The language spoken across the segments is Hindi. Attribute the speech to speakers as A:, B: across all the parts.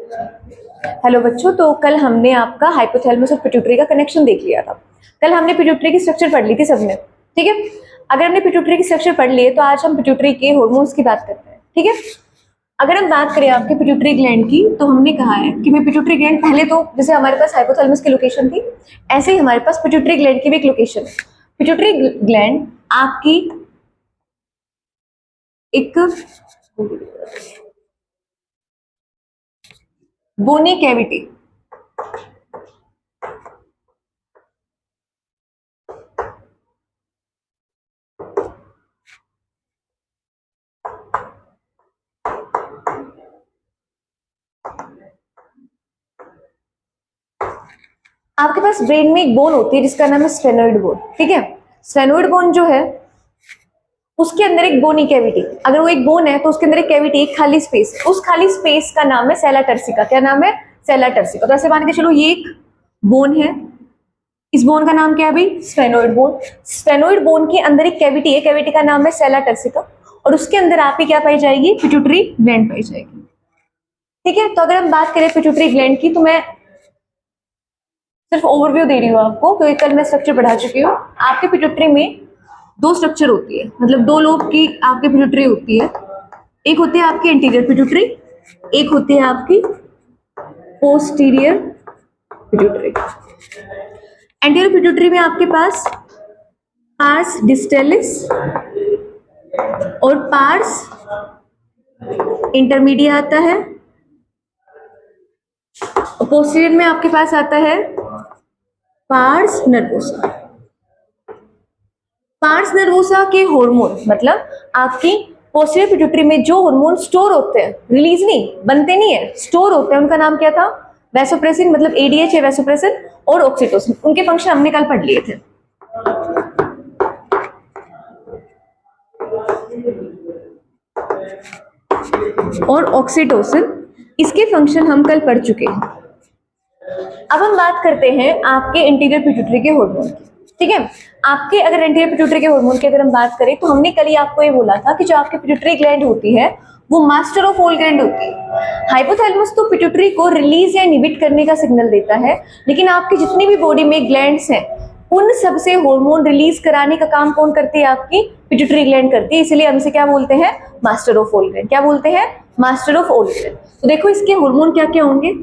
A: हेलो बच्चों, तो कल हमने आपका हाइपोथैलेमस और पिट्यूटरी का कनेक्शन देख लिया था। कल हमने पिट्यूटरी की स्ट्रक्चर पढ़ ली थी सबने, ठीक है। अगर हमने पिट्यूटरी की स्ट्रक्चर पढ़ ली है तो आज हम पिट्यूटरी के हार्मोन्स की बात करते हैं, ठीक है। अगर हम बात करें आपके पिट्यूटरी ग्लैंड की, तो हमने कहा है कि भाई पिट्यूटरी ग्लैंड पहले तो जैसे हमारे पास हाइपोथैलेमस की लोकेशन थी, ऐसे ही हमारे पास पिट्यूटरी ग्लैंड की भी एक लोकेशन है। पिट्यूटरी ग्लैंड आपकी एक बोनी कैविटी, आपके पास ब्रेन में एक बोन होती है जिसका नाम है स्फेनोइड बोन, ठीक है। स्फेनोइड बोन जो है उसके अंदर एक बोनी कैविटी, अगर वो एक बोन है तो उसके अंदर एक कैविटी, एक खाली स्पेस, उस खाली स्पेस का नाम है सेला टर्सिका। क्या नाम है? सेला टर्सिका। तो ऐसे मान के चलो ये एक बोन है, इस बोन का नाम क्या है भाई? Sphenoid bone. स्फेनोइड बोन के अंदर एक कैविटी है, कैविटी का नाम है सेला टर्सिका, और उसके अंदर आपकी क्या पाई जाएगी? पिट्यूटरी ग्लैंड पाई जाएगी, ठीक है। तो अगर हम बात करें पिट्यूटरी ग्लैंड की, तो मैं सिर्फ ओवरव्यू दे रही हूँ आपको, क्योंकि कल मैं स्ट्रक्चर पढ़ा चुकी हूँ। आपके पिट्यूटरी में दो स्ट्रक्चर होती है, मतलब दो लोब की आपकी पिट्यूटरी होती है। एक होती है आपकी एंटीरियर पिट्यूटरी, एक होती है आपकी पोस्टीरियर पिट्यूटरी। एंटीरियर पिट्यूटरी में आपके पास पार्स डिस्टेलिस और पार्स इंटरमीडिया आता है, और पोस्टीरियर में आपके पास आता है पार्स नर्वोसा। पार्स नर्वोसा के हार्मोन, मतलब आपकी पोस्टीरियर पिट्यूटरी में जो हार्मोन स्टोर होते हैं, रिलीज नहीं, बनते नहीं है, स्टोर होते हैं, उनका नाम क्या था? वैसोप्रेसिन, मतलब एडीएच है वैसोप्रेसिन, और ऑक्सीटोसिन। उनके फंक्शन हमने कल पढ़ लिए थे। और ऑक्सीटोसिन, इसके फंक्शन हम कल पढ़ चुके हैं। अब हम बात करते हैं आपके इंटीरियर पिट्यूटरी के हार्मोन की, ठीक है। आपके अगर इंटीरियर पिट्यूटरी के हार्मोन की अगर हम बात करें, तो हमने कल ही आपको ये बोला था कि जो आपकी पिट्यूटरी ग्लैंड होती है वो मास्टर ऑफ ऑल ग्लैंड होती है। हाइपोथैलेमस तो पिट्यूटरी को रिलीज या इनहिबिट करने का सिग्नल देता है, लेकिन आपकी जितनी भी बॉडी में ग्लैंड्स हैं उन सबसे हार्मोन रिलीज कराने का काम कौन करती है? आपकी पिट्यूटरी ग्लैंड करती है। इसलिए हम इसे क्या बोलते हैं? Master of all gland. क्या बोलते हैं? Master of all gland. तो देखो इसके हार्मोन क्या क्या होंगे।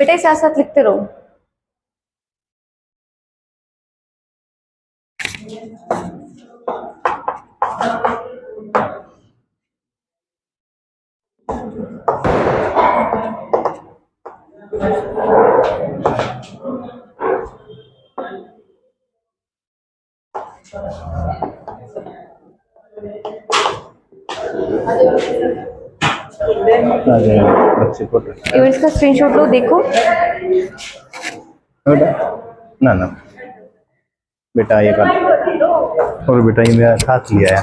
A: बेटा साथ साथ लिखते रहो।
B: बच्चे को
A: इवेंट्स का स्क्रीनशॉट लो, देखो।
B: ना ना बेटा ये कर, और बेटा ये मेरा साथ लिया है।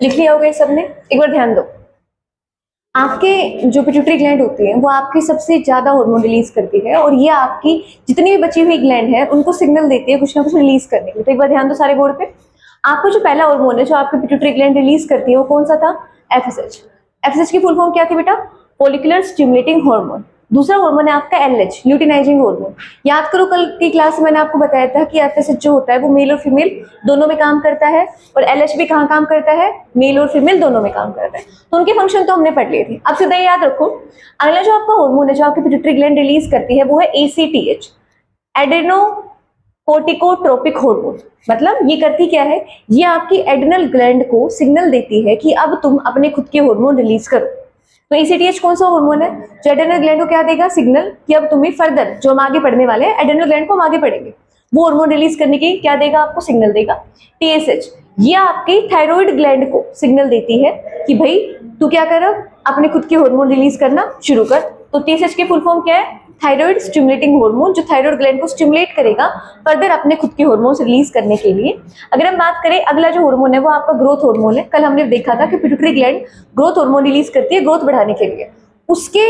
A: लिख लिया होगा ये सबने? एक बार ध्यान दो। आपके जो पिट्यूटरी ग्लैंड होती है वो आपकी सबसे ज्यादा हार्मोन रिलीज करती है, और ये आपकी जितनी भी बची हुई ग्लैंड है उनको सिग्नल देती है कुछ ना कुछ रिलीज करने के लिए। तो एक बार ध्यान दो सारे बोर्ड पे। आपको जो पहला हार्मोन है जो आपकी पिट्यूटरी ग्लैंड रिलीज करती है वो कौन सा था? एफएसएच। एफएसएच की फुल फॉर्म क्या थी बेटा? Follicular stimulating hormone. दूसरा हार्मोन है आपका एलएच, ल्यूटिनाइजिंग हार्मोन। याद करो कल की क्लास में मैंने आपको बताया था कि एफएसएच जो होता है वो मेल और फीमेल दोनों में काम करता है, और एलएच भी कहाँ काम करता है? मेल और फीमेल दोनों में काम करता है। तो उनके फंक्शन तो हमने पढ़ लिए थे। अब सीधा याद रखो, अगला जो आपका हार्मोन है जो आपकी पिट्यूटरी ग्लैंड रिलीज करती है वो है एसीटीएच, एडेनो कोर्टिकोट्रोपिक हार्मोन। मतलब ये करती क्या है? ये आपकी एड्रिनल ग्लैंड को सिग्नल देती है कि अब तुम अपने खुद के हार्मोन रिलीज करो। तो एसीटीएच कौन सा हार्मोन है? जो एड्रिनल ग्लैंड को क्या देगा? सिग्नल कि अब तुम्हें फर्दर जो हम आगे पढ़ने वाले हैं एड्रिनल ग्लैंड को हम आगे पढ़ेंगे, वो हार्मोन रिलीज करने की क्या देगा? आपको सिग्नल देगा। टीएसएच ये आपकी थायराइड ग्लैंड को सिग्नल देती है कि भाई तू क्या कर, अपने खुद के हार्मोन रिलीज करना शुरू कर। तो टीएसएच की फुल फॉर्म क्या है? थायराइड स्टिमुलेटिंग हार्मोन, जो थायराइड ग्लैंड को स्टिमुलेट करेगा फर्दर अपने खुद के हार्मोन्स रिलीज करने के लिए। अगर हम बात करें अगला जो हार्मोन है वो आपका ग्रोथ हार्मोन है। कल हमने देखा था कि pituitary gland growth hormone release करती है ग्रोथ बढ़ाने के लिए, उसके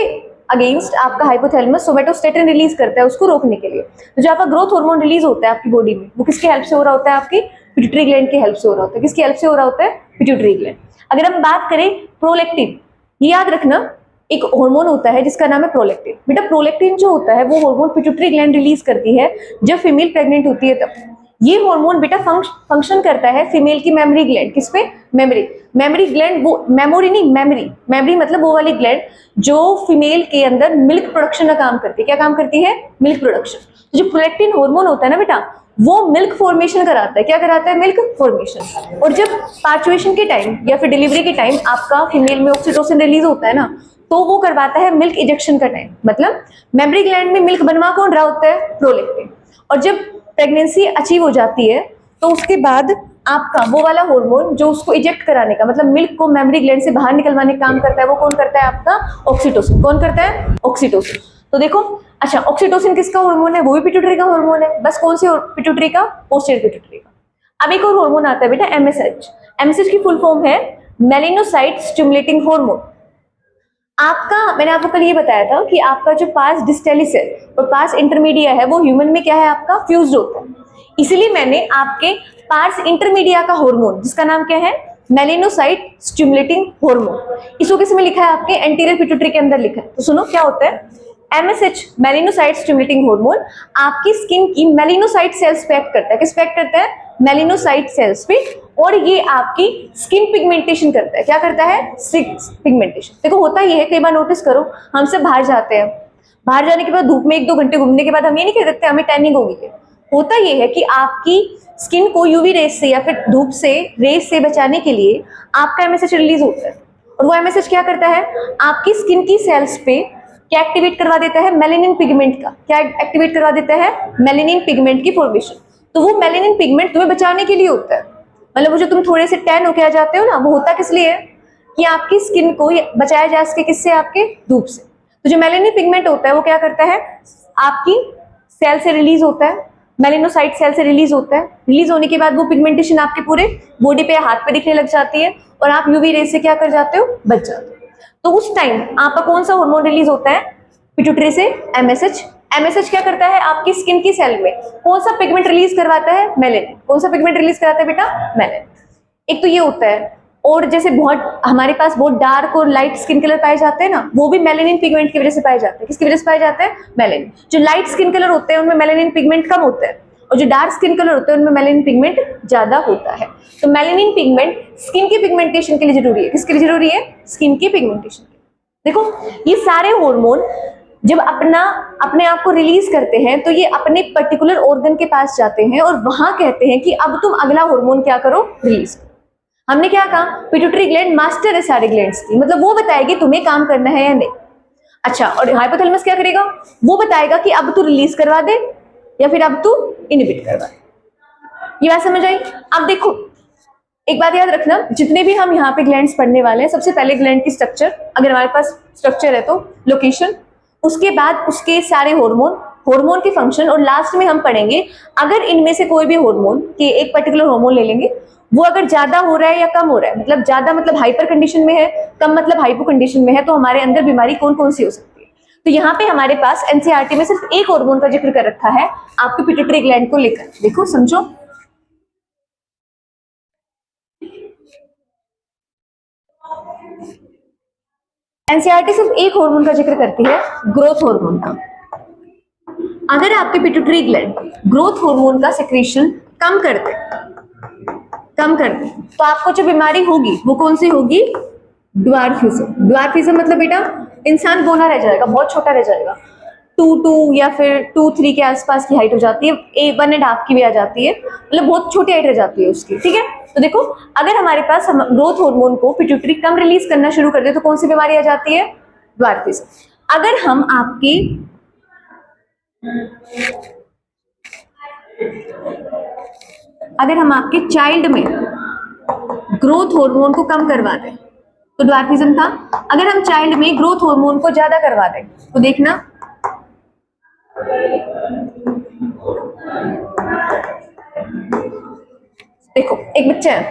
A: अगेंस्ट आपका हाइपोथैलेमस सोमेटोस्टेटिन रिलीज करता है उसको रोकने के लिए। तो जो आपका ग्रोथ हार्मोन रिलीज होता है आपकी बॉडी में वो किसके हेल्प से हो रहा होता है? आपकी पिट्यूटरी ग्लैंड की हेल्प से हो रहा होता है। किसकी हेल्प से हो रहा होता है? Pituitary gland. अगर हम बात करें प्रोलैक्टिन, ये याद रखना एक हार्मोन होता है जिसका नाम है प्रोलैक्टिन। बेटा प्रोलैक्टिन जो होता है वो हार्मोन पिट्यूटरी ग्लैंड रिलीज करती है जब फीमेल प्रेग्नेंट होती है तब। ये हार्मोन बेटा फंक्शन करता है फीमेल की मेमोरी ग्लैंड। किस पे? मेमोरी। मेमोरी ग्लैंड, वो मेमोरी नहीं, मेमोरी। मेमोरी मतलब वो वाली ग्लैंड जो फीमेल के अंदर मिल्क प्रोडक्शन का काम करती है। क्या काम करती है? Milk production. तो जो प्रोलैक्टिन हार्मोन होता है ना बेटा वो मिल्क फॉर्मेशन कराता है। क्या कराता है? Milk formation. और जब पार्चुएशन के टाइम या फिर डिलीवरी के टाइम आपका फीमेल में ऑक्सीटोसिन रिलीज होता है ना, तो वो करवाता है मिल्क इजेक्शन का टाइम। मतलब मेमोरी ग्लैंड में मिल्क बनवा कौन रहा होता है? प्रोलैक्टिन। और जब प्रेगनेंसी अचीव हो जाती है तो उसके बाद आपका वो वाला हार्मोन जो उसको इजेक्ट कराने का मतलब मिल्क को मेमोरी ग्लैंड से बाहर निकलवाने का काम करता है वो कौन करता है? आपका ऑक्सीटोसिन। कौन करता है? ऑक्सीटोसिन। तो देखो, अच्छा ऑक्सीटोसिन किसका हार्मोन है? वो भी पिट्यूटरी का हार्मोन है। बस कौन सी पिट्यूटरी का? पोस्टीरियर पिट्यूटरी का। अब एक और हार्मोन आता है बेटा एमएसएच। एमएसएच की फुल फॉर्म है मेलानोसाइट स्टिमुलेटिंग हार्मोन। आपका मैंने आपको कल ये बताया था कि आपका जो पास डिस्टेलिस है और पास इंटरमीडिया है वो ह्यूमन में क्या है? आपका फ्यूज्ड होता है। इसीलिए मैंने आपके पार्स इंटरमीडिया का हार्मोन जिसका नाम क्या है? मेलानोसाइट स्टिमुलेटिंग हार्मोन, इसको किस में लिखा है? आपके एंटीरियर पिट्यूटरी के अंदर लिखा है। तो सुनो क्या होता है? एमएसएच मेलानोसाइट स्टिमुलेटिंग हार्मोन आपकी स्किन की मेलानोसाइट सेल्स पे एक्ट करता है। किस पे एक्ट करता है? मेलानोसाइट सेल्स पे। और ये आपकी स्किन पिगमेंटेशन करता है। क्या करता है? पिगमेंटेशन। देखो होता ये है, कई बार नोटिस करो, हम सब बाहर जाते हैं, बाहर जाने के बाद धूप में 1-2 घंटे घूमने के बाद हम ये नहीं कह सकते हमें टैनिंग होगी है। होता ये है कि आपकी स्किन को यूवी रेस से या फिर धूप से रेस से बचाने के लिए आपका एमएसएच रिलीज होता है। और वो एमएसएच क्या करता है? आपकी स्किन की सेल्स पे क्या एक्टिवेट करवा देता है? मेलेनिन पिगमेंट का। क्या एक्टिवेट करवा देता है? मेलेनिन पिगमेंट की फॉर्मेशन। तो वो मेलेनिन पिगमेंट तुम्हें बचाने के लिए होता है। मतलब वो जो तुम थोड़े से टैन होके आ जाते हो ना, वो होता किस लिए है? कि आपकी स्किन को बचाया जा सके। किससे? आपके धूप से। तो जो मेलेनिन पिगमेंट होता है वो क्या करता है? आपकी सेल से रिलीज होता है, मेलानोसाइट सेल से रिलीज होता है। रिलीज होने के बाद वो पिगमेंटेशन आपके पूरे बॉडी पे, हाथ पे दिखने लग जाती है और आप यूवी रेस से क्या कर जाते हो? बच जाते हो। तो उस टाइम आपका कौन सा हार्मोन रिलीज होता है पिट्यूटरी से? एमएसएच। एमएसएच क्या करता है? आपकी स्किन की सेल में कौन सा पिगमेंट रिलीज करवाता है? मेलेनिन। कौन सा पिगमेंट रिलीज कराता है बेटा? मेलेनिन। एक तो ये होता है। और जैसे बहुत हमारे पास बहुत डार्क और लाइट स्किन कलर पाए जाते हैं ना, वो भी मेलेनिन पिगमेंट की वजह से पाए जाते हैं। किसकी वजह से पाए जाते हैं? मेलेनिन। जो लाइट स्किन कलर होते हैं उनमें मेलेनिन पिगमेंट कम होता है, और जो डार्क स्किन कलर होते हैं उनमें मेलेनिन पिगमेंट ज्यादा होता है। तो मेलेनिन पिगमेंट स्किन की पिगमेंटेशन के लिए जरूरी है। किसके लिए जरूरी है? स्किन की पिगमेंटेशन के लिए। देखो ये सारे हार्मोन जब अपने आप को रिलीज करते हैं तो ये अपने पर्टिकुलर ऑर्गन के पास जाते हैं और वहां कहते हैं कि अब तुम अगला हार्मोन क्या करो? रिलीज करो। हमने क्या कहा? पिट्यूटरी ग्लैंड मास्टर है सारे ग्लैंड्स की, मतलब वो बताएगी तुम्हें काम करना है या नहीं। अच्छा, और हाइपोथैलेमस क्या करेगा? वो बताएगा कि अब तू रिलीज करवा दे या फिर अब तू इनहिबिट करवा दे। ये बात समझ आई? अब देखो एक बात याद रखना, जितने भी हम यहाँ पे ग्लैंड्स पढ़ने वाले हैं, सबसे पहले ग्लैंड की स्ट्रक्चर, अगर हमारे पास स्ट्रक्चर है तो लोकेशन, उसके बाद उसके सारे हार्मोन के फंक्शन, और लास्ट में हम पढ़ेंगे अगर इनमें से कोई भी हार्मोन के एक पर्टिकुलर हार्मोन ले लेंगे, वो अगर ज्यादा हो रहा है या कम हो रहा है, मतलब ज्यादा मतलब हाइपर कंडीशन में है, कम मतलब हाइपो कंडीशन में है, तो हमारे अंदर बीमारी कौन कौन सी हो सकती है। तो यहाँ पे हमारे पास एनसीईआरटी में सिर्फ एक हार्मोन का जिक्र कर रखा है आपके पिट्यूटरी ग्लैंड को लेकर। देखो समझो, एनसीईआरटी सिर्फ एक हार्मोन का जिक्र करती है, ग्रोथ हार्मोन का। अगर आपके पिट्यूटरी ग्लैंड ग्रोथ हार्मोन का सेक्रेशन कम कर दे तो आपको जो बीमारी होगी वो कौन सी होगी? ड्वार्फिज्म। ड्वार्फिज्म मतलब बेटा इंसान बौना रह जाएगा, बहुत छोटा रह जाएगा, 2 या फिर 2-3 के आसपास की हाइट हो जाती है, 1.5 की भी आ जाती है, मतलब बहुत छोटी हाइट रह जाती है उसकी। ठीक है, तो देखो अगर हमारे पास हम ग्रोथ हार्मोन को पिट्यूटरी कम रिलीज करना शुरू कर दे तो कौन सी बीमारी आ जाती है? ड्वार्फिज्म। अगर हम आपके चाइल्ड में ग्रोथ हार्मोन को कम करवा दें तो ड्वार्फिज्म था। अगर हम चाइल्ड में ग्रोथ हार्मोन को ज्यादा करवा दें तो देखना देखो एक बच्चा है,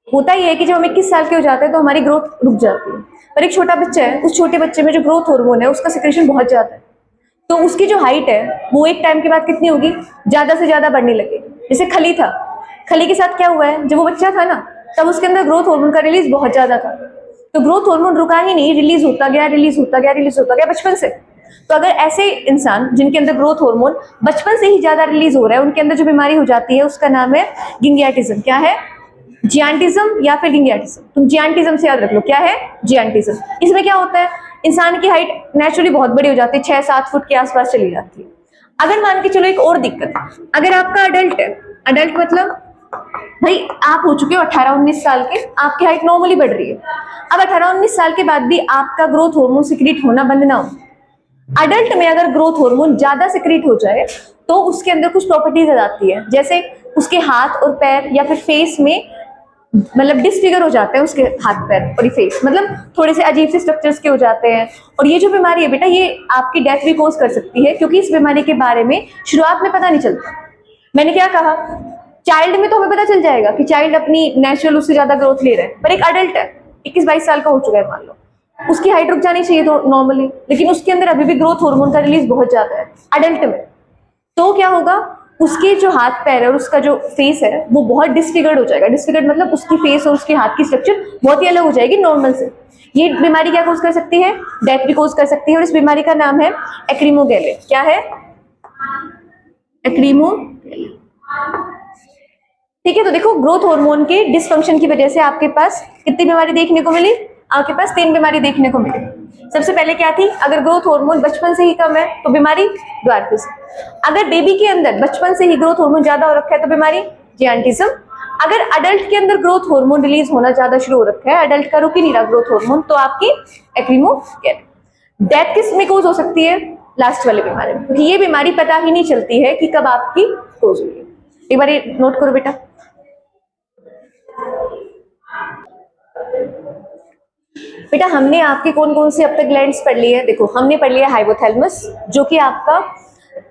A: होता ही है कि जब हम 21 साल के हो जाते हैं तो हमारी ग्रोथ रुक जाती है, पर एक छोटा बच्चा है, उस छोटे बच्चे में जो ग्रोथ हार्मोन है उसका सिक्रेशन बहुत ज्यादा है, तो उसकी जो हाइट है वो एक टाइम के बाद कितनी होगी? ज्यादा से ज्यादा बढ़ने लगेगी। जैसे खली था, खली के साथ क्या हुआ है, जब वो बच्चा था ना तब उसके अंदर ग्रोथ हार्मोन का रिलीज बहुत ज्यादा था, तो ग्रोथ हार्मोन रुका ही नहीं, रिलीज होता गया बचपन से। तो अगर ऐसे इंसान जिनके अंदर ग्रोथ हार्मोन बचपन से ही ज्यादा रिलीज हो रहा है, उनके अंदर जो बीमारी हो जाती है उसका नाम है गिंगियाटिज्म। क्या है? जियांटिज्म या फिर गिंगियाटिज्म। तुम जियांटिज्म से याद रख लो, क्या है? जियांटिज्म। इसमें क्या होता है, इंसान की हाइट नेचुरली बहुत बड़ी हो जाती है, 6-7 फुट के आसपास चली जाती है। अगर मान के चलो एक और दिक्कत, अगर आपका अडल्ट है, अडल्ट मतलब भाई आप हो चुके हो 18-19 साल के, आपकी हाइट नॉर्मली बढ़ रही है, अब 18-19 साल के बाद भी आपका ग्रोथ हार्मोन सिक्रीट होना बंद ना हो। अडल्ट में अगर ग्रोथ हार्मोन ज्यादा सिक्रीट हो जाए तो उसके अंदर कुछ प्रॉपर्टीज आ जाती है, जैसे उसके हाथ और पैर या फिर फेस में मतलब डिसफिगर हो जाते हैं, उसके हाथ पैर और फेस मतलब थोड़े से अजीब से स्ट्रक्चर्स के हो जाते हैं। और ये जो बीमारी है बेटा, ये आपकी डेथ भी कॉज कर सकती है, क्योंकि इस बीमारी के बारे में शुरुआत में पता नहीं चलता। मैंने क्या कहा, चाइल्ड में तो हमें पता चल जाएगा कि चाइल्ड अपनी नेचुरल उससे ज्यादा ग्रोथ ले रहा है, पर एक अडल्ट है 21-22 साल का हो चुका है मान लो, उसकी हाइट रुक जानी चाहिए तो नॉर्मली, लेकिन उसके अंदर अभी भी ग्रोथ हार्मोन का रिलीज बहुत ज्यादा है अडल्ट में, तो क्या होगा, उसके जो हाथ पैर है और उसका जो फेस है वो बहुत डिसफिगर्ड हो जाएगा। डिसफिगर्ड मतलब उसकी फेस और उसके हाथ की स्ट्रक्चर बहुत ही अलग हो जाएगी नॉर्मल से। ये बीमारी क्या कोज कर सकती है? डेथ भी कोज कर सकती है, और इस बीमारी का नाम है एक्रीमोगैले। क्या है? एक्रीमोगैले। ठीक है, तो देखो ग्रोथ हार्मोन के डिसफंक्शन की वजह से आपके पास कितनी बीमारी देखने को मिली? आपके पास 3 बीमारी देखने को मिली। सबसे पहले क्या थी, अगर ग्रोथ हार्मोन बचपन से ही कम है तो बीमारी ड्वार्फिज्म। अगर बेबी के अंदर बचपन से ही ग्रोथ हार्मोन ज्यादा हो रखा है तो बीमारी जियांटिज्म। अगर अडल्ट के अंदर ग्रोथ हार्मोन रिलीज होना ज्यादा शुरू हो रखा है, अडल्ट का रुक ही नहीं रहा ग्रोथ हार्मोन, तो आपकी एक्रीमोगैले। डेथ किस में कोज हो सकती है? लास्ट वाली बीमारी में, क्योंकि ये बीमारी पता ही नहीं चलती है कि कब आपकी कोज हुई है। एक बार ये नोट करो बेटा। बेटा हमने आपके कौन कौन से अब तक ग्लैंड्स पढ़ लिए हैं? देखो हमने पढ़ लिया हाइपोथैलेमस, जो कि आपका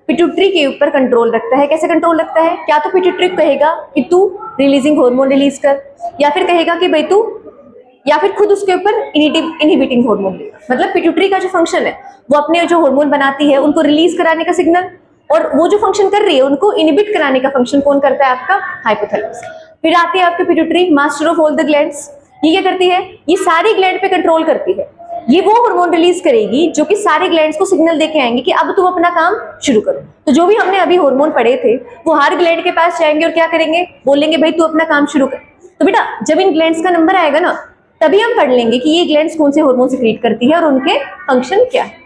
A: पिट्यूटरी के ऊपर कंट्रोल रखता है। कैसे कंट्रोल रखता है? क्या तो पिट्यूटरी कहेगा कि तू रिलीजिंग हार्मोन रिलीज कर, या फिर कहेगा कि भाई तू, या फिर खुद उसके ऊपर इनहिबिटिंग हार्मोन देगा। मतलब पिट्यूटरी का जो फंक्शन है वो अपने जो हार्मोन बनाती है उनको रिलीज कराने का सिग्नल, और वो जो फंक्शन कर रही है उनको इनहिबिट कराने का फंक्शन कौन करता है? आपका हाइपोथैलेमस। फिर आती है आपकी pituitary, master of all the glands. ये क्या करती है, ये सारी ग्लैंड पे कंट्रोल करती है। ये वो हार्मोन रिलीज करेगी जो कि सारे ग्लैंड्स को सिग्नल देके आएंगे कि अब तुम अपना काम शुरू करो। तो जो भी हमने अभी हार्मोन पढ़े थे वो हर ग्लैंड के पास जाएंगे और क्या करेंगे, बोलेंगे भाई तू अपना काम शुरू कर। तो बेटा जब इन ग्लैंड्स का नंबर आएगा ना तभी हम पढ़ लेंगे कि ये ग्लैंड्स कौन से हार्मोन सिक्रीट करती है और उनके फंक्शन क्या है।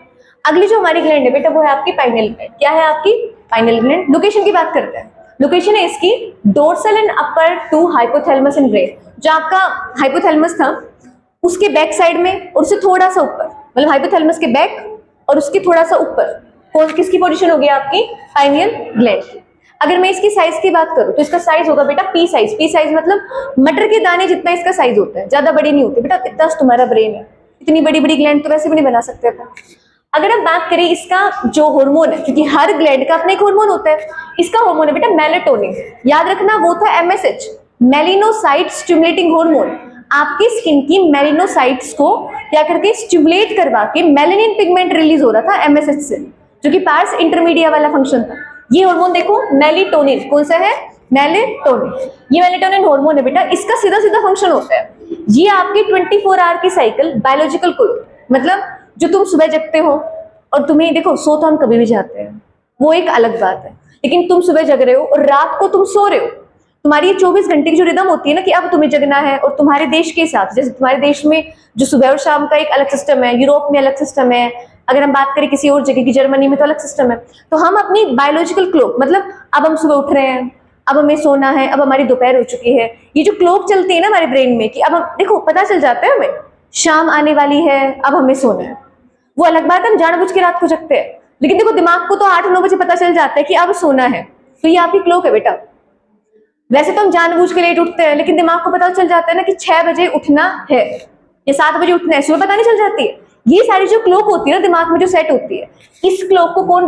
A: अगली जो हमारी ग्लैंड है बेटा वो है आपकी पाइनियल ग्लैंड। क्या है आपकी पाइनियल ग्लैंड। लोकेशन की बात करते हैं। लोकेशन है इसकी dorsal and upper two hypothalamus and brain. जो आपका हाइपोथैलेमस था उसके बैक साइड में और उससे थोड़ा सा ऊपर, मतलब हाइपोथैलेमस के बैक और उसके थोड़ा सा ऊपर कौन किसकी पोजीशन होगी आपकी पाइनियल ग्लैंड की। अगर मैं इसकी साइज की बात करूं तो इसका साइज होगा बेटा पी साइज। पी साइज मतलब मटर के दाने जितना इसका साइज होता है, ज्यादा बड़ी नहीं होती बेटा। इतना तुम्हारा ब्रेन है, इतनी बड़ी बड़ी ग्लैंड तो वैसे भी नहीं बना सकते अपन। अगर हम बात करें इसका जो हार्मोन है, क्योंकि हर ग्लैंड का अपना एक हार्मोन होता है, इसका हार्मोन है बेटा मेलाटोनिन। याद रखना वो था एमएसएच, मेलिनोसाइट स्टिमुलेटिंग हार्मोन। आपकी स्किन की मेलिनोसाइट्स को क्या करके स्टिमुलेट करवा के मेलानिन पिगमेंट रिलीज हो रहा था एमएसएच से, जो कि पार्स इंटरमीडिया वाला फंक्शन था। ये हार्मोन देखो मेलाटोनिन, कौन सा है, मेलाटोनिन। ये मेलाटोनिन हार्मोन है बेटा, इसका सीधा सीधा फंक्शन होता है ये आपकी 24 आवर की साइकिल बायोलॉजिकल क्लॉक, मतलब जो तुम सुबह जगते हो और तुम्हें देखो सो तो हम कभी भी जाते हैं, वो एक अलग बात है, लेकिन तुम सुबह जग रहे हो और रात को तुम सो रहे हो। तुम्हारी 24 घंटे की जो रिदम होती है ना कि अब तुम्हें जगना है, और तुम्हारे देश के हिसाब से, जैसे तुम्हारे देश में जो सुबह और शाम का एक अलग सिस्टम है, यूरोप में अलग सिस्टम है, अगर हम बात करें किसी और जगह की जर्मनी में तो अलग सिस्टम है। तो हम अपनी बायोलॉजिकल क्लॉक, मतलब अब हम सुबह उठ रहे हैं, अब हमें सोना है, अब हमारी दोपहर हो चुकी है, ये जो क्लॉक चलती है ना हमारे ब्रेन में कि अब हम देखो पता चल जाता है हमें शाम आने वाली है, अब हमें सोना है। वो अलग बात है हम जानबूझ के रात को जगते हैं, लेकिन देखो दिमाग को तो 8-9 बजे पता चल जाता है कि अब सोना है। तो ये आपकी क्लॉक है बेटा। वैसे तो हम जानबूझ के लेट उठते हैं, लेकिन दिमाग को पता चल जाता है ना कि 6 बजे उठना है या 7 बजे उठना है, सुबह पता नहीं चल जाती है। ये सारी जो क्लॉक होती है ना दिमाग में जो सेट होती है, इस क्लॉक को कौन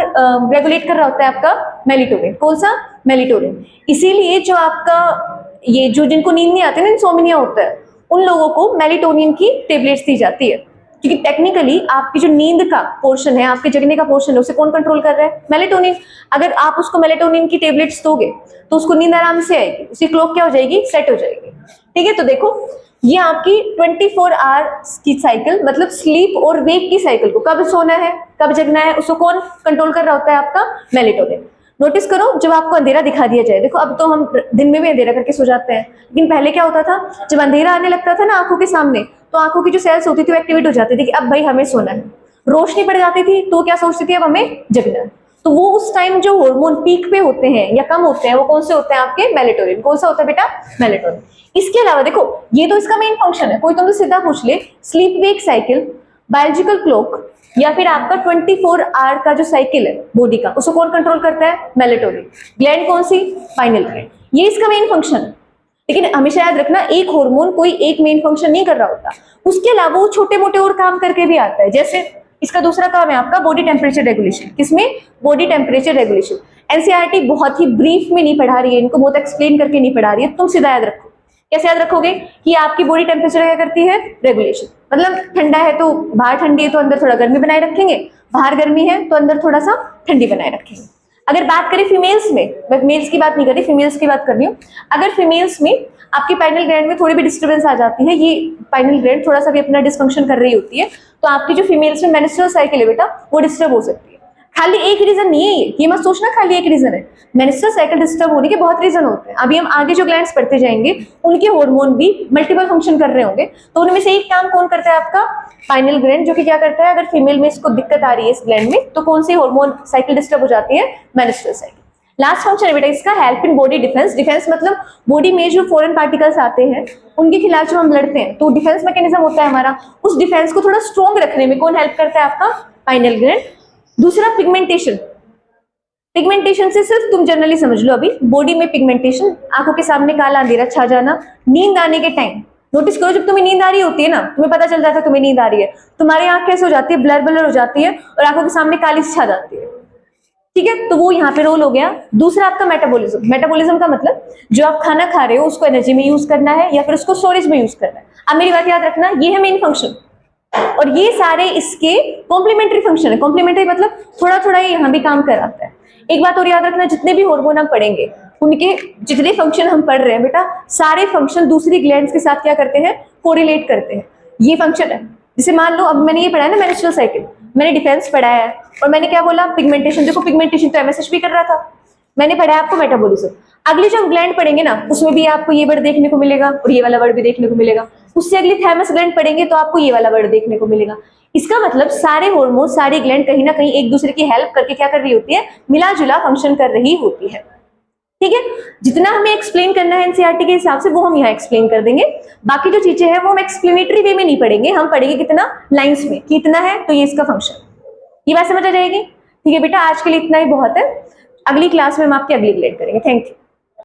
A: रेगुलेट कर रहा होता है, आपका मेलाटोनिन। कौन सा, मेलाटोनिन। इसीलिए जो आपका ये जो जिनको नींद नहीं आती ना, इंसोम्निया होता है, उन लोगों को मेलाटोनिन की टेबलेट्स दी जाती है, क्योंकि टेक्निकली आपकी जो नींद का पोर्शन है, आपके जगने का पोर्शन है, उसे कौन कंट्रोल कर रहा है, मेलाटोनिन। अगर आप उसको मेलाटोनिन की टेबलेट्स दोगे तो उसको नींद आराम से आएगी, उसकी क्लॉक क्या हो जाएगी, सेट हो जाएगी। ठीक है, तो देखो ये आपकी 24 आवर्स की साइकिल, मतलब स्लीप और वेक की साइकिल को, कब सोना है कब जगना है, उसको कौन कंट्रोल कर रहा होता है, आपका मेलाटोनिन। नोटिस करो जब आपको अंधेरा दिखा दिया जाए, देखो अब तो हम दिन में भी अंधेरा करके सो जाते हैं, लेकिन पहले क्या होता था, जब अंधेरा आने लगता था ना आंखों के सामने, तो आंखों की जो सेल्स होती थी वो एक्टिवेट हो जाती थी कि अब भाई हमें सोना है। रोशनी पड़ जाती थी तो क्या सोचती थी, अब हमें जगना है। तो वो उस टाइम जो हार्मोन पीक पे होते हैं या कम होते हैं, वो कौन से होते हैं, आपके मेलाटोनिन। कौन सा होता है बेटा, मेलाटोनिन। इसके अलावा देखो ये तो इसका मेन फंक्शन है, कोई तुमसे सीधा पूछ ले sleep wake cycle, biological clock, या फिर आपका 24 आवर का जो साइकिल है बॉडी का, उसको कौन कंट्रोल करता है, मेलाटोनिन। ग्लैंड कौन सी, पाइनियल ग्लैंड। ये इसका मेन फंक्शन है। लेकिन हमेशा याद रखना एक हार्मोन कोई एक मेन फंक्शन नहीं कर रहा होता, उसके अलावा वो छोटे मोटे और काम करके भी आता है। जैसे इसका दूसरा काम है आपका बॉडी टेम्परेचर रेगुलेशन। किसमें, बॉडी टेम्परेचर रेगुलेशन। एनसीईआरटी बहुत ही ब्रीफ में नहीं पढ़ा रही है, इनको बहुत एक्सप्लेन करके नहीं पढ़ा रही है, तुम सीधा याद रखो। कैसे याद रखोगे कि आपकी बॉडी टेम्परेचर क्या करती है, रेगुलेशन। मतलब ठंडा है तो बाहर ठंडी है तो अंदर थोड़ा गर्मी बनाए रखेंगे, बाहर गर्मी है तो अंदर थोड़ा सा ठंडी बनाए रखेंगे। अगर बात करें फीमेल्स में, मैं मेल्स की बात नहीं कर रही, फीमेल्स की बात कर रही हूँ। अगर फीमेल्स में आपकी पाइनियल ग्लैंड में थोड़ी भी डिस्टर्बेंस आ जाती है, ये पाइनियल ग्लैंड थोड़ा सा भी अपना डिसफंक्शन कर रही होती है, तो आपकी जो फीमेल्स में मेंस्ट्रुअल साइकिल है बेटा वो डिस्टर्ब हो सकती है। खाली एक रीजन नहीं है ये मत सोचना खाली एक रीजन है। मेंस्ट्रुअल साइकिल डिस्टर्ब होने के बहुत रीजन होते हैं। अभी हम आगे जो ग्लैंड्स पढ़ते जाएंगे उनके हार्मोन भी मल्टीपल फंक्शन कर रहे होंगे, तो उनमें से एक काम कौन करता है, आपका पाइनियल ग्लैंड, जो कि क्या करता है, अगर फीमेल में इसको दिक्कत आ रही है इस ग्लैंड में, तो कौन सी हार्मोन साइकिल डिस्टर्ब हो जाती है, मेंस्ट्रुअल साइकिल। लास्ट फंक्शन है बेटा इसका help in body defence. Defence मतलब बॉडी में जो फॉरेन पार्टिकल्स आते हैं उनके खिलाफ जो हम लड़ते हैं, तो डिफेंस मैकेनिज्म होता है हमारा, उस डिफेंस को थोड़ा स्ट्रॉन्ग रखने में कौन हेल्प करता है, आपका पाइनियल ग्लैंड। दूसरा पिगमेंटेशन। पिगमेंटेशन से सिर्फ तुम जनरली समझ लो, अभी बॉडी में पिगमेंटेशन, आंखों के सामने काला अंधेरा छा जाना, नींद आने के टाइम। नोटिस करो जब तुम्हें नींद आ रही होती है ना, तुम्हें पता चल जाता है तुम्हें नींद आ रही है, तुम्हारी आंख कैसे हो जाती है, ब्लर ब्लर हो जाती है और आंखों के सामने काली छा जाती है। ठीक है, तो वो यहाँ पे रोल हो गया। दूसरा आपका मेटाबॉलिज्म। मेटाबॉलिज्म का मतलब जो आप खाना खा रहे हो उसको एनर्जी में यूज करना है या फिर उसको स्टोरेज में यूज करना है। अब मेरी बात याद रखना, ये है मेन फंक्शन और ये सारे इसके कॉम्प्लीमेंट्री फंक्शन है। कॉम्प्लीमेंट्री मतलब थोड़ा थोड़ा ये यहाँ भी काम कराता है। एक बात और याद रखना, जितने भी हार्मोन हम पढ़ेंगे उनके जितने फंक्शन हम पढ़ रहे हैं बेटा, सारे फंक्शन दूसरी ग्लैंड्स के साथ क्या करते हैं, कोरिलेट करते हैं। ये फंक्शन है, जैसे मान लो अब मैंने ये पढ़ा है ना मेंस्ट्रुअल साइकिल, मैंने डिफेंस पढ़ा है और मैंने क्या बोला, पिगमेंटेशन। देखो पिगमेंटेशन तो एमएसएच भी कर रहा था। मैंने पढ़ा है आपको मेटाबॉलिज्म। अगली जो हम ग्लैंड पढ़ेंगे ना, उसमें भी आपको ये वर्ड देखने को मिलेगा और ये वाला वर्ड भी देखने को मिलेगा। उससे अगली थैमस ग्लैंड पढ़ेंगे तो आपको ये वाला वर्ड देखने को मिलेगा। इसका मतलब सारे हार्मोन, सारी ग्लैंड कहीं ना कहीं एक दूसरे की हेल्प करके क्या कर रही होती है, मिला जुला फंक्शन कर रही होती है। ठीक है, जितना हमें एक्सप्लेन करना है एनसीईआरटी के हिसाब से वो हम यहाँ एक्सप्लेन कर देंगे। बाकी जो चीजें हैं वो हम एक्सप्लेनेटरी वे में नहीं पढ़ेंगे, हम पढ़ेंगे कितना लाइंस में कि इतना है तो ये इसका फंक्शन, ये बात समझ आ जाएगी। ठीक है बेटा, आज के लिए इतना ही बहुत है। अगली क्लास में हम आपकी अगली ग्रेड करेंगे। Thank you.